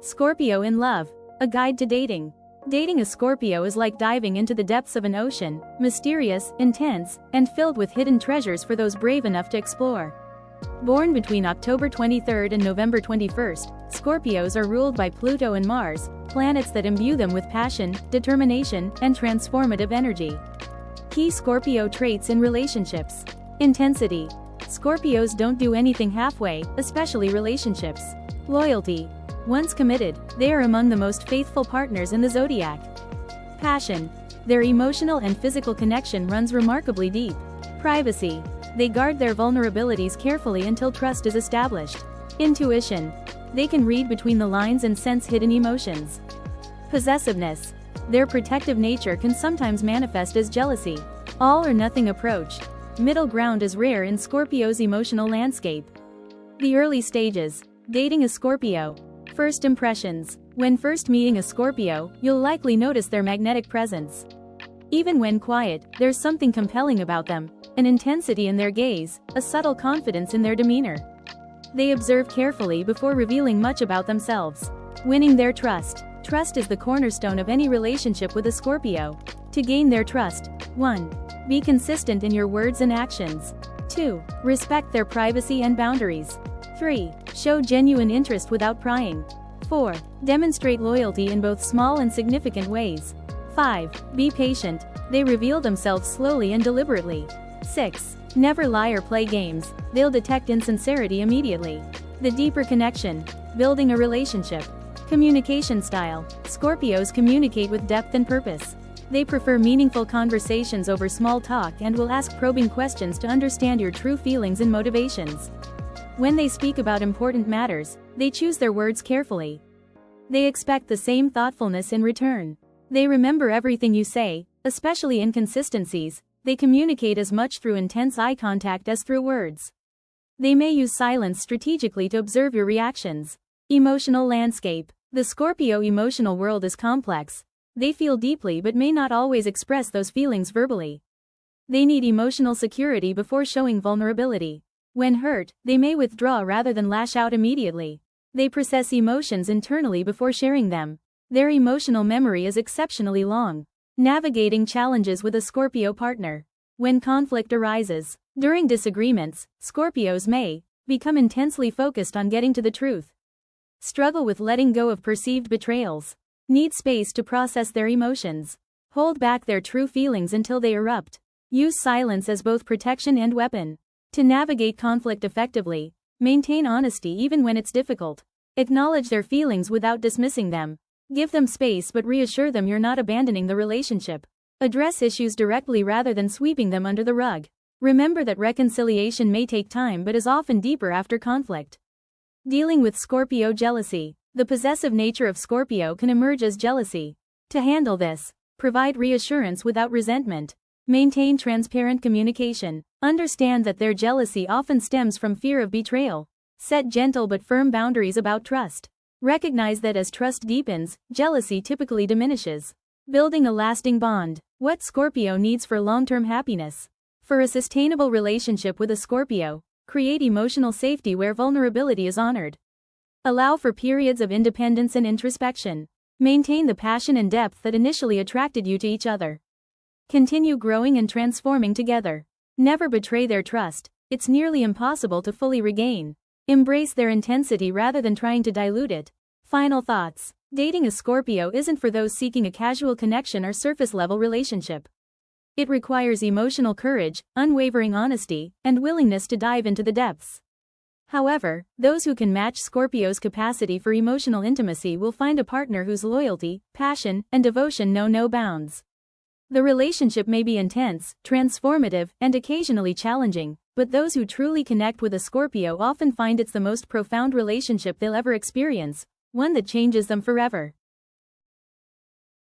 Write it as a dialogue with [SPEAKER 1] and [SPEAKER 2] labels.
[SPEAKER 1] Scorpio in love. A guide to dating. Dating a Scorpio is like diving into the depths of an ocean, mysterious, intense, and filled with hidden treasures for those brave enough to explore. Born between October 23 and November 21, Scorpios are ruled by Pluto and Mars, planets that imbue them with passion, determination, and transformative energy. Key Scorpio traits in relationships. Intensity. Scorpios don't do anything halfway, especially relationships. Loyalty. Once committed, they are among the most faithful partners in the zodiac. Passion. Their emotional and physical connection runs remarkably deep. Privacy. They guard their vulnerabilities carefully until trust is established. Intuition. They can read between the lines and sense hidden emotions. Possessiveness. Their protective nature can sometimes manifest as jealousy. All or nothing approach. Middle ground is rare in Scorpio's emotional landscape. The early stages. Dating a Scorpio. First impressions. When first meeting a Scorpio, you'll likely notice their magnetic presence. Even when quiet, there's something compelling about them, an intensity in their gaze, a subtle confidence in their demeanor. They observe carefully before revealing much about themselves. Winning their trust. Trust is the cornerstone of any relationship with a Scorpio. To gain their trust, 1. Be consistent in your words and actions. 2. Respect their privacy and boundaries. 3. Show genuine interest without prying. 4. Demonstrate loyalty in both small and significant ways. 5. Be patient. They reveal themselves slowly and deliberately. 6. Never lie or play games. They'll detect insincerity immediately. The deeper connection. Building a relationship. Communication style. Scorpios communicate with depth and purpose. They prefer meaningful conversations over small talk and will ask probing questions to understand your true feelings and motivations. When they speak about important matters, they choose their words carefully. They expect the same thoughtfulness in return. They remember everything you say, especially inconsistencies. They communicate as much through intense eye contact as through words. They may use silence strategically to observe your reactions. Emotional landscape. The Scorpio emotional world is complex. They feel deeply but may not always express those feelings verbally. They need emotional security before showing vulnerability. When hurt, they may withdraw rather than lash out immediately. They process emotions internally before sharing them. Their emotional memory is exceptionally long. Navigating challenges with a Scorpio partner. When conflict arises. During disagreements, Scorpios may become intensely focused on getting to the truth. Struggle with letting go of perceived betrayals. Need space to process their emotions. Hold back their true feelings until they erupt. Use silence as both protection and weapon. To navigate conflict effectively, maintain honesty even when it's difficult. Acknowledge their feelings without dismissing them. Give them space but reassure them you're not abandoning the relationship. Address issues directly rather than sweeping them under the rug. Remember that reconciliation may take time but is often deeper after conflict. Dealing with Scorpio jealousy. The possessive nature of Scorpio can emerge as jealousy. To handle this, provide reassurance without resentment. Maintain transparent communication. Understand that their jealousy often stems from fear of betrayal. Set gentle but firm boundaries about trust. Recognize that as trust deepens, jealousy typically diminishes. Building a lasting bond. What Scorpio needs for long-term happiness. For a sustainable relationship with a Scorpio, create emotional safety where vulnerability is honored. Allow for periods of independence and introspection. Maintain the passion and depth that initially attracted you to each other. Continue growing and transforming together. Never betray their trust. It's nearly impossible to fully regain. Embrace their intensity rather than trying to dilute it. Final thoughts. Dating a Scorpio isn't for those seeking a casual connection or surface-level relationship. It requires emotional courage, unwavering honesty, and willingness to dive into the depths. However, those who can match Scorpio's capacity for emotional intimacy will find a partner whose loyalty, passion, and devotion know no bounds. The relationship may be intense, transformative, and occasionally challenging, but those who truly connect with a Scorpio often find it's the most profound relationship they'll ever experience, one that changes them forever.